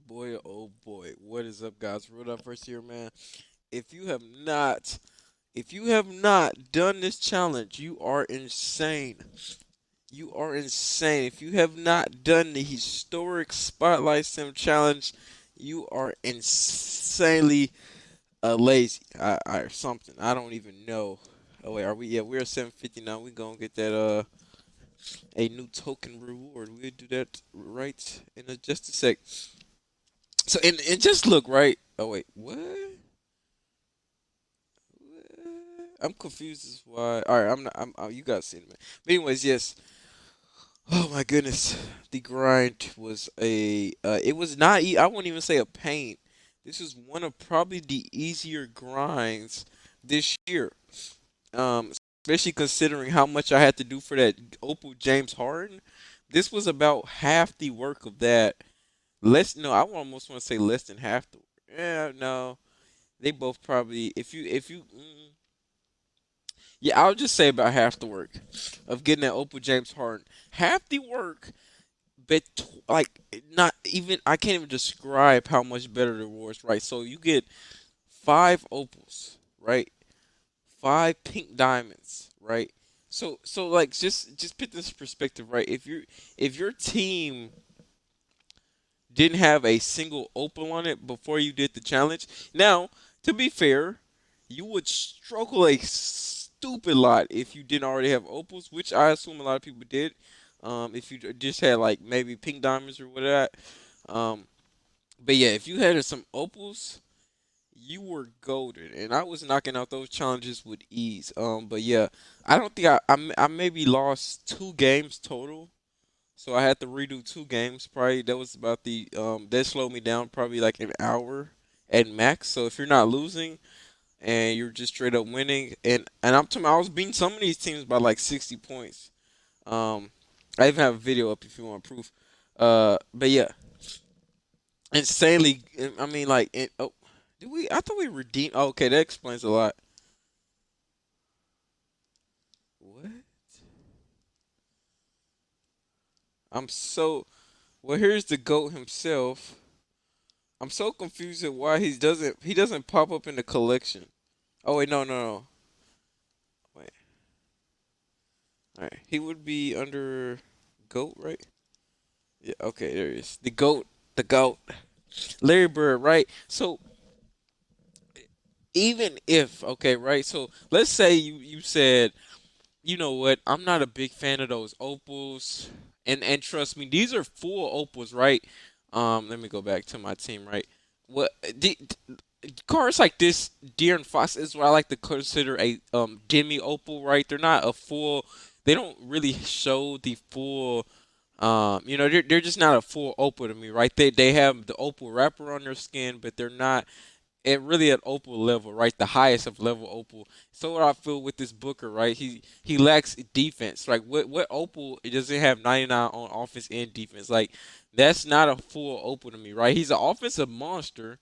Boy, oh boy, what is up, guys? Real up first here, man. If you have not, if you have not done this challenge, you are insane. You are insane. If you have not done the historic Spotlight Sim challenge, you are insanely lazy. Or something. I don't even know. Oh wait, are we? Yeah, we're at 7:59. We gonna get that a new token reward. We'll do that right in just a sec. So and just look right. Oh wait, what? I'm confused as why. All right, I'm not. I'm. Oh, you guys seen it, man. But anyways, yes. Oh my goodness, the grind was a. It was not. I wouldn't even say a pain. This is one of probably the easier grinds this year. Especially considering how much I had to do for that Opal James Harden. This was about half the work of that. Less. No, I almost want to say less than half the. Yeah, no. They both probably. Yeah, I'll just say about half the work of getting that Opal James Harden. Half the work, but like not even I can't even describe how much better the rewards. Right, so you get five opals, right? Five pink diamonds, right? So like just put this perspective, right? If your team didn't have a single opal on it before you did the challenge. Now, to be fair, you would struggle a stupid lot if you didn't already have opals, which I assume a lot of people did. If you just had like maybe pink diamonds or whatever. Um, but yeah, if you had some opals, you were golden, and I was knocking out those challenges with ease. But yeah, I don't think I maybe lost two games total, so I had to redo two games. Probably that was about the that slowed me down probably like an hour at max. So if you're not losing and you're just straight up winning, and I'm talking, I was beating some of these teams by like 60 points. Um, I even have a video up if you want proof. But yeah, insanely. I mean, like, oh, did we? I thought we redeemed. Oh, okay, that explains a lot. What? I'm so well. Here's the goat himself. I'm so confused at why he doesn't pop up in the collection. Oh wait, no. Wait, all right. He would be under goat, right? Yeah. Okay, there he is. The goat, Larry Bird, right? So even if okay, right? So let's say you said, you know what? I'm not a big fan of those opals, and trust me, these are full opals, right? Let me go back to my team, right? What cars like this, Deer and Fox, is what I like to consider a demi opal, right? They're not a full. They don't really show the full. They're just not a full opal to me, right? They have the opal wrapper on their skin, but they're not really at opal level, right? The highest of level opal. So what I feel with this Booker, right? He lacks defense. Like what opal it doesn't have 99 on offense and defense. Like that's not a full opal to me, right? He's an offensive monster.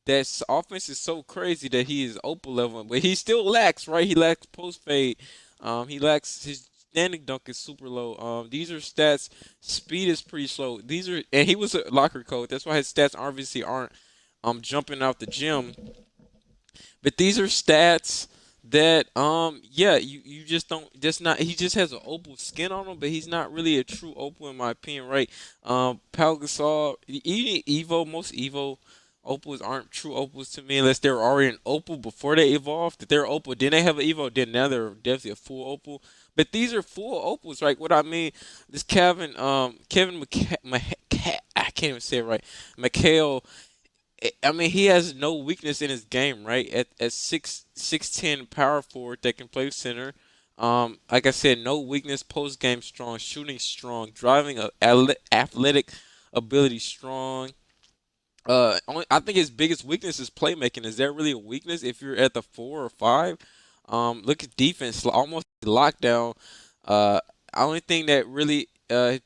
That offense is so crazy that he is opal level, but he still lacks, right? He lacks post fade. He lacks his standing dunk is super low. These are stats. Speed is pretty slow. These are, and he was a locker coach. That's why his stats obviously aren't jumping out the gym. But these are stats that yeah, you just don't just not he just has an opal skin on him, but he's not really a true opal in my opinion, right? Pau Gasol, most Evo opals aren't true opals to me unless they're already an opal before they evolved. If they're opal, then they have an Evo, then now they're definitely a full opal. But these are full opals, right? What I mean, this Kevin I can't even say it right. McHale, I mean, he has no weakness in his game, right? At 6'10" power forward that can play center. Like I said, no weakness, post game strong, shooting strong, driving athletic ability strong. I think his biggest weakness is playmaking. Is that really a weakness if you're at the 4 or 5? Look at defense, almost lockdown. Uh, only thing that really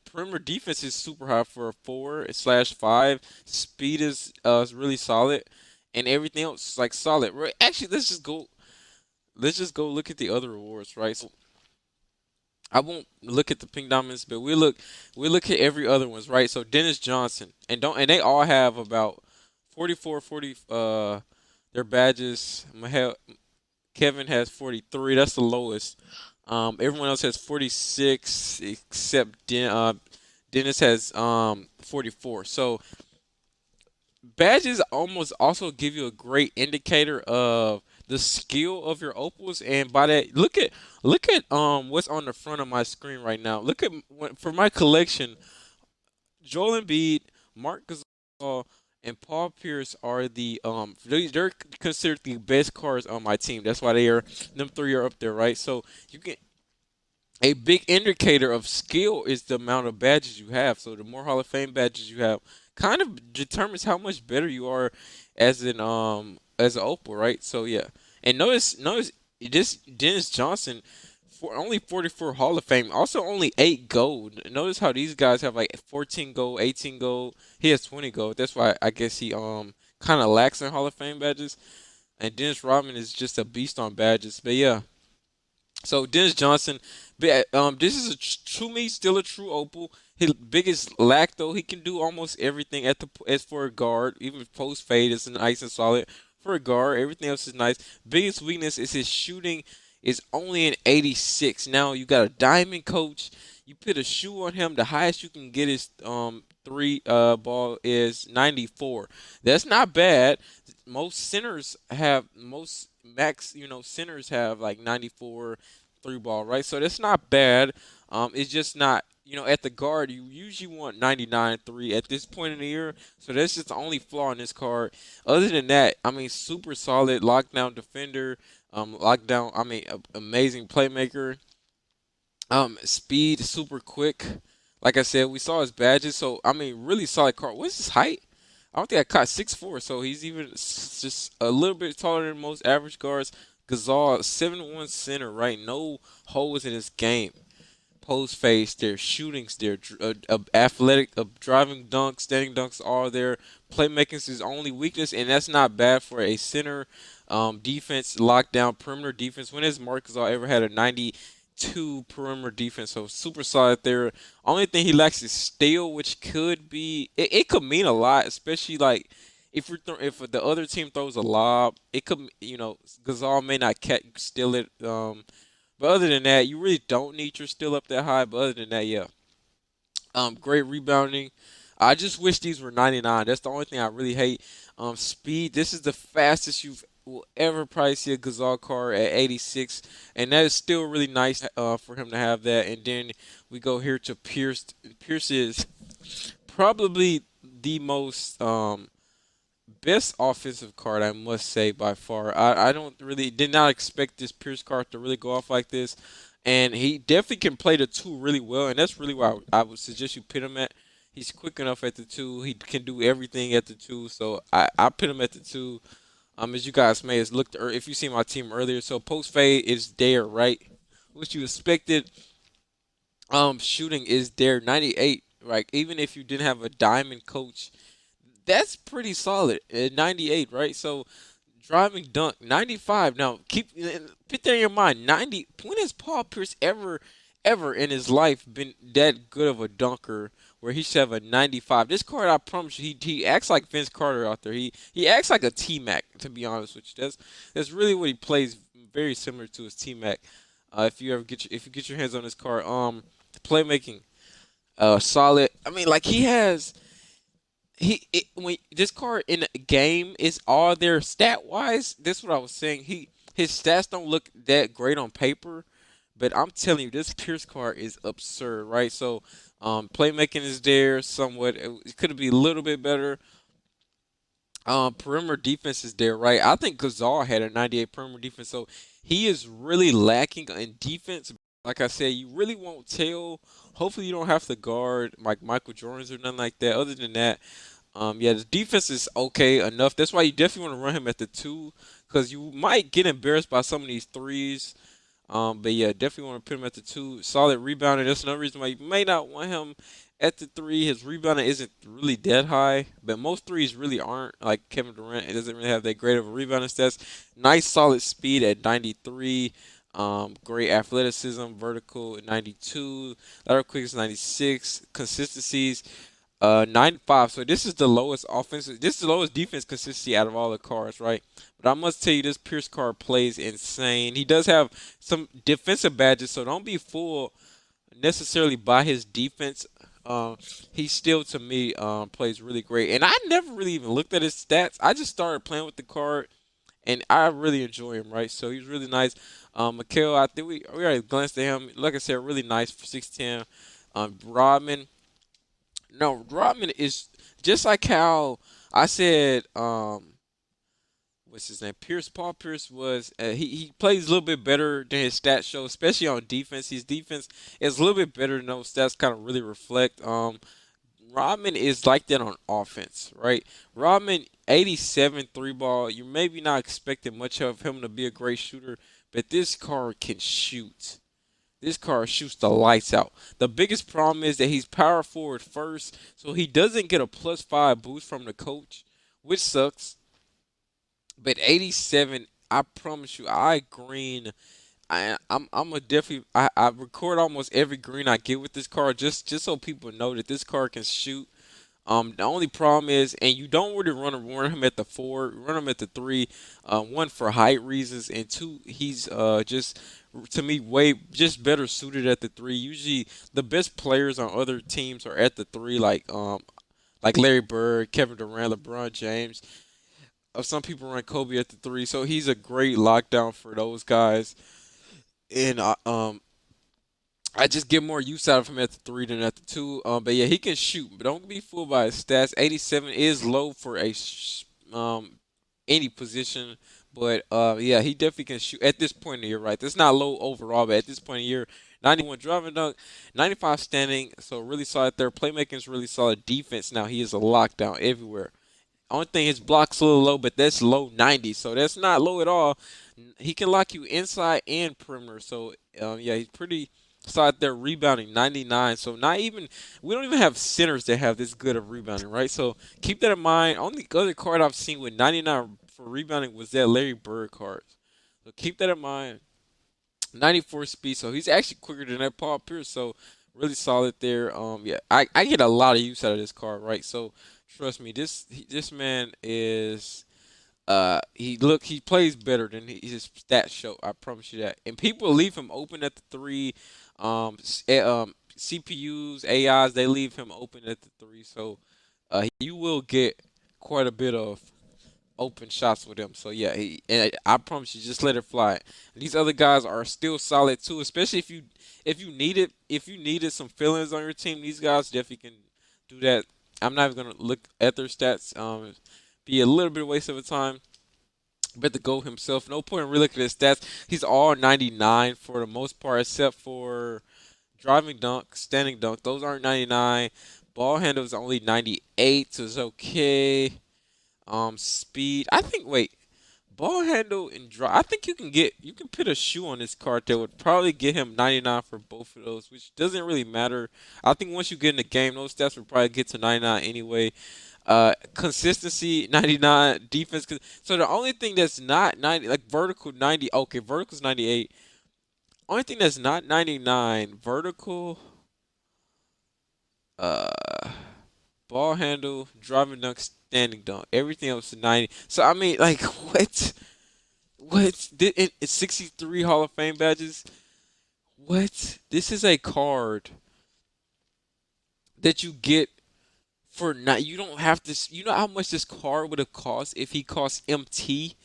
perimeter defense is super high for a 4/5. Speed is really solid, and everything else is like solid. Right? Actually, let's just go. Let's just go look at the other rewards, right? So I won't look at the pink diamonds, but we look at every other ones, right? So Dennis Johnson and they all have about 44, 40 their badges. Kevin has 43. That's the lowest. Everyone else has 46 except Dennis has 44. So badges almost also give you a great indicator of the skill of your opals, and by that, look at what's on the front of my screen right now. Look at for my collection. Joel Embiid, Mark Gasol, and Paul Pierce are they're considered the best cards on my team. That's why them three are up there, right? So you can a big indicator of skill is the amount of badges you have. So the more Hall of Fame badges you have, kind of determines how much better you are as an Opal, right? So yeah, and notice this Dennis Johnson for only 44 Hall of Fame, also only 8 gold. Notice how these guys have like 14 gold, 18 gold. He has 20 gold. That's why I guess he kind of lacks in Hall of Fame badges. And Dennis Rodman is just a beast on badges. But yeah, so Dennis Johnson, this is to me still a true opal. His biggest lack though, he can do almost everything as for a guard, even post fade is nice and solid for a guard. Everything else is nice. Biggest weakness is his shooting is only an 86. Now you got a diamond coach. You put a shoe on him. The highest you can get is three ball is 94. That's not bad. Most max, centers have like 94 three ball, right? So that's not bad. It's just not, at the guard, you usually want 99 3 at this point in the year. So that's just the only flaw in this card. Other than that, I mean, super solid lockdown defender, amazing playmaker. Speed, super quick. Like I said, we saw his badges. So, I mean, really solid card. What's his height? I don't think I caught 6'4", so he's even just a little bit taller than most average guards. Gasol, 7'1" center, right? No holes in his game. Post face, their shootings, their athletic, driving dunks, standing dunks are there. Playmaking is his only weakness, and that's not bad for a center. Defense, lockdown, perimeter defense. When has Marc Gasol ever had a 92 perimeter defense? So super solid there. Only thing he lacks is steal, which could be it could mean a lot, especially like if the other team throws a lob, it could Gasol may not catch steal it. But other than that, you really don't need your steal up that high. But other than that, yeah, great rebounding. I just wish these were 99. That's the only thing I really hate. Speed. This is the fastest you will ever probably see a Gasol car at 86, and that is still really nice for him to have that. And then we go here to Pierce. Pierce is probably the most best offensive card, I must say, by far. I don't really did not expect this Pierce card to really go off like this, and he definitely can play the two really well, and that's really why I would suggest you put him at. He's quick enough at the two. He can do everything at the two, so I put him at the two. As you guys may have looked, or if you see my team earlier, so post fade is there, right? What you expected. Shooting is there, 98. Right, even if you didn't have a diamond coach, that's pretty solid at 98, right? So driving dunk 95. Now put that in your mind. 90. When has Paul Pierce ever in his life been that good of a dunker where he should have a 95? This card, I promise you, he acts like Vince Carter out there. He acts like a T Mac, to be honest with you. That's really what he plays. Very similar to his T Mac. If you get your hands on this card, playmaking, solid. I mean, like when this card in a game is all there stat wise. That's what I was saying. His stats don't look that great on paper, but I'm telling you, this Pierce card is absurd, right? So, playmaking is there somewhat. It could be a little bit better. Perimeter defense is there, right? I think Gasol had a 98 perimeter defense, so he is really lacking in defense. Like I said, you really won't tell. Hopefully, you don't have to guard like Michael Jordan's or nothing like that. Other than that, yeah, the defense is okay enough. That's why you definitely want to run him at the two, because you might get embarrassed by some of these threes. But yeah, definitely want to put him at the two. Solid rebounder. That's another reason why you may not want him at the three. His rebounding isn't really that high, but most threes really aren't. Like Kevin Durant, it doesn't really have that great of a rebounding stats. Nice solid speed at 93. Great athleticism, vertical 92, lateral quickness 96, consistencies 95. So this is the lowest offensive. This is the lowest defense consistency out of all the cards, right? But I must tell you, this Pierce card plays insane. He does have some defensive badges, so don't be fooled necessarily by his defense. Um, he still, to me, plays really great. And I never really even looked at his stats. I just started playing with the card, and I really enjoy him, right? So he's really nice. Mikhail, I think we already glanced at him. Like I said, really nice for 6'10". Rodman, no, Rodman is just like how I said. What's his name? Paul Pierce was. He plays a little bit better than his stats show, especially on defense. His defense is a little bit better than those stats kind of really reflect. Rodman is like that on offense, right? Rodman, 87 three ball. You're maybe not expecting much of him to be a great shooter, but this card can shoot. This car shoots the lights out. The biggest problem is that he's power forward first, so he doesn't get a +5 boost from the coach, which sucks. But 87, I promise you, I green. I'm a definitely. I record almost every green I get with this car, just so people know that this car can shoot. The only problem is, and you don't really run him at the four, run him at the three. One for height reasons, and two, he's just to me way just better suited at the three. Usually, the best players on other teams are at the three, like Larry Bird, Kevin Durant, LeBron James. Some people run Kobe at the three, so he's a great lockdown for those guys. And I just get more use out of him at the three than at the two. But yeah, he can shoot, but don't be fooled by his stats. 87 is low for um any position, but yeah, he definitely can shoot at this point in the year. Right, that's not low overall, but at this point in the year, 91 driving dunk, 95 standing, so really solid there. Playmaking is really solid. Defense now he is a lockdown everywhere. Only thing his block's a little low, but that's low 90, so that's not low at all. He can lock you inside and perimeter. So yeah, he's pretty solid there rebounding 99. So not even we don't even have centers that have this good of rebounding, right? So keep that in mind. Only other card I've seen with 99 for rebounding was that Larry Bird card. So keep that in mind. 94 speed, so he's actually quicker than that Paul Pierce. So really solid there. Yeah, I get a lot of use out of this card, right? So trust me, this man is he plays better than his stats show. I promise you that. And people leave him open at the three. CPUs, AIs, they leave him open at the three. So you will get quite a bit of open shots with him. So yeah, and I promise you, just let it fly. These other guys are still solid too, especially if you needed some fillings on your team. These guys definitely can do that. I'm not even gonna look at their stats. Be a little bit of waste of a time. But the GOAT himself, no point in really looking at his stats. He's all 99 for the most part, except for driving dunk, standing dunk. Those aren't 99. Ball handle is only 98, so it's okay. Speed. I think. Wait, ball handle and drive. I think you can put a shoe on this card that would probably get him 99 for both of those, which doesn't really matter. I think once you get in the game, those stats would probably get to 99 anyway. Consistency 99, defense. So the only thing that's not 90, like vertical 90. Okay, vertical's 98. Only thing that's not 99, vertical. Uh, Ball handle, driving dunk, standing dunk. Everything else is 90. So I mean, like, what? What? It's 63 Hall of Fame badges. What? This is a card that you get for not. You don't have to. You know how much this card would have cost if he cost MT.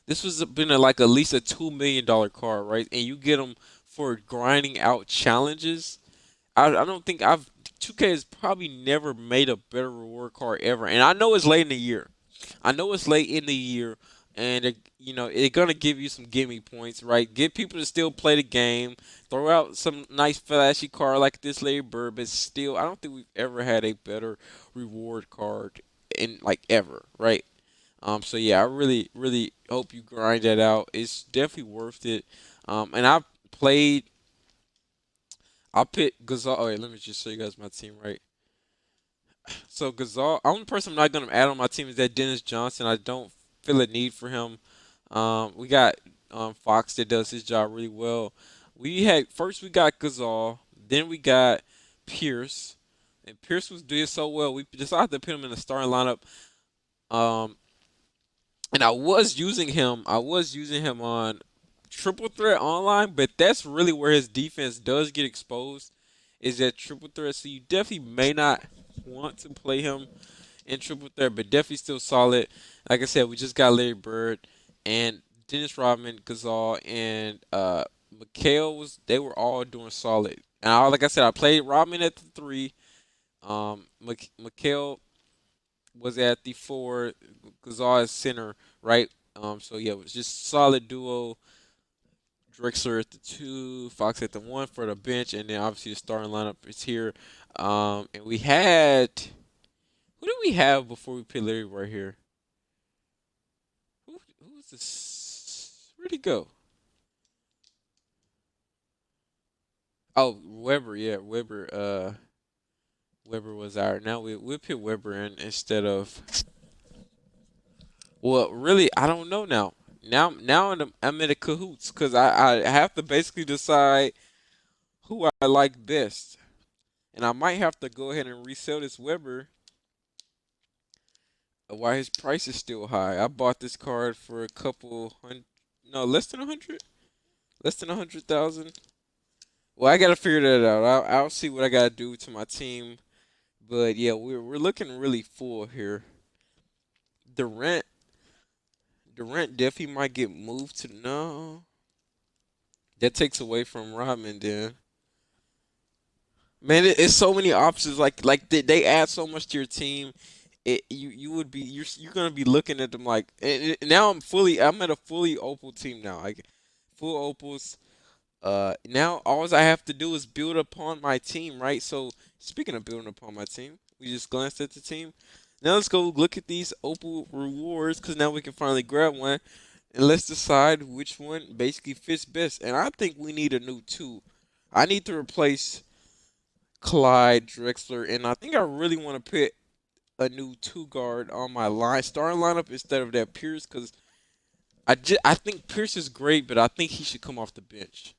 This was been like at least a $2 million card, right? And you get him for grinding out challenges. I don't think I've 2K has probably never made a better reward card ever. And I know it's late in the year. I know it's late in the year, and it's gonna give you some gimme points, right? Get people to still play the game. Throw out some nice flashy card like this Larry Bird, but still, I don't think we've ever had a better reward card in like ever, right? So yeah, I really, really hope you grind that out. It's definitely worth it. And played. I picked Gazal. Oh, wait, let me just show you guys my team, right? So Gazal, only person I'm not gonna add on my team is that Dennis Johnson. I don't feel a need for him. We got Fox that does his job really well. We had first we got Gasol, then we got Pierce, and Pierce was doing so well. We decided to put him in the starting lineup. Um, and I was using him. I was using him on triple threat online, but that's really where his defense does get exposed. Is that triple threat? So you definitely may not want to play him in triple threat, but definitely still solid. Like I said, we just got Larry Bird and Dennis Rodman, Gasol, and Mikhail was. They were all doing solid. And like I said, I played Rodman at the three. Mikhail was at the four. Gasol at center, right? So yeah, it was just solid duo. Drexler at the two, Fox at the one for the bench, and then obviously the starting lineup is here. And we had who did we have before we put Larry right here? Who was this? Where'd he go? Oh, Weber. Yeah, Weber. Weber was our. Now we put Weber in instead of. Well, really, I don't know now. Now I'm in a cahoots because I have to basically decide who I like best, and I might have to go ahead and resell this Weber while his price is still high. I bought this card for a couple hundred, no, less than 100, less than 100,000. Well, I gotta figure that out. I'll see what I gotta do to my team. But yeah, we're looking really full here. The rent, the rent definitely might get moved to no. That takes away from Rodman. Then man, it's so many options. Like they add so much to your team. You would be you're gonna be looking at them like now I'm at a fully opal team now. Like full opals. Now all I have to do is build upon my team, right? So speaking of building upon my team, we just glanced at the team. Now let's go look at these Opal rewards because now we can finally grab one and let's decide which one basically fits best. And I think we need a new two. I need to replace Clyde Drexler, and I think I really want to put a new two guard on my starting lineup instead of that Pierce because I think Pierce is great, but I think he should come off the bench.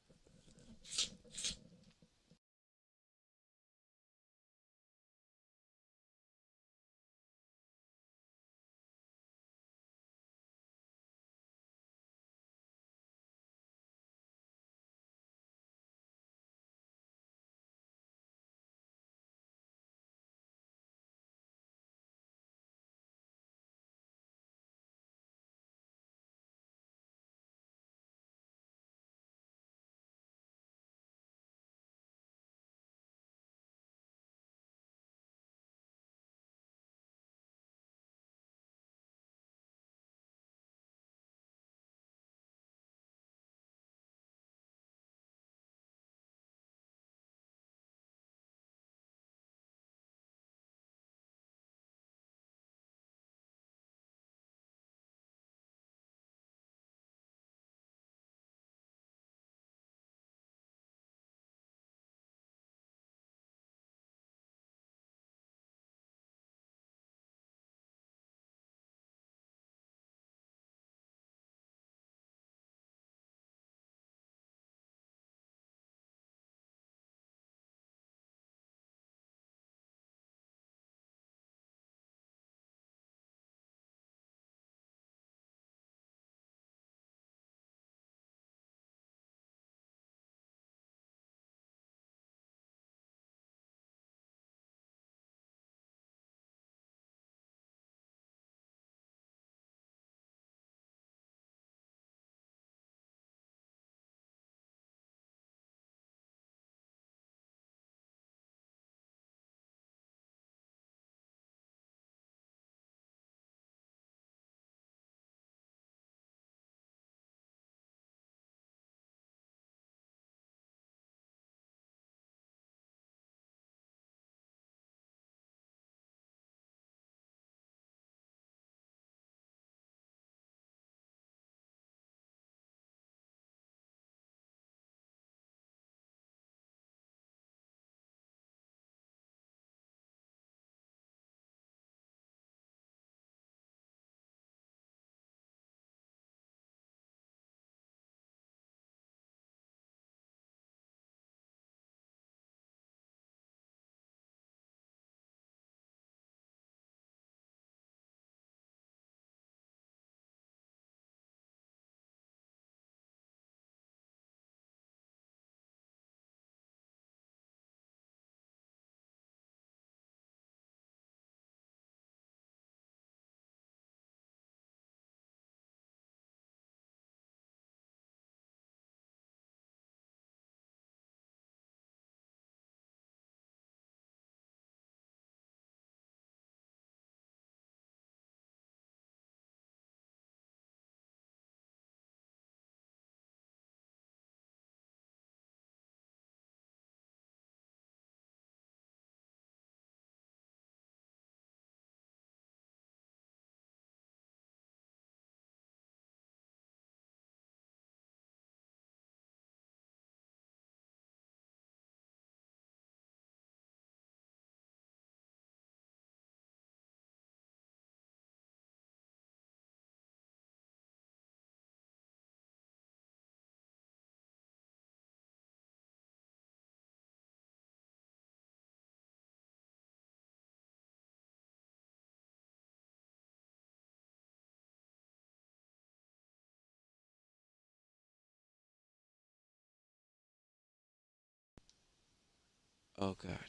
Oh God.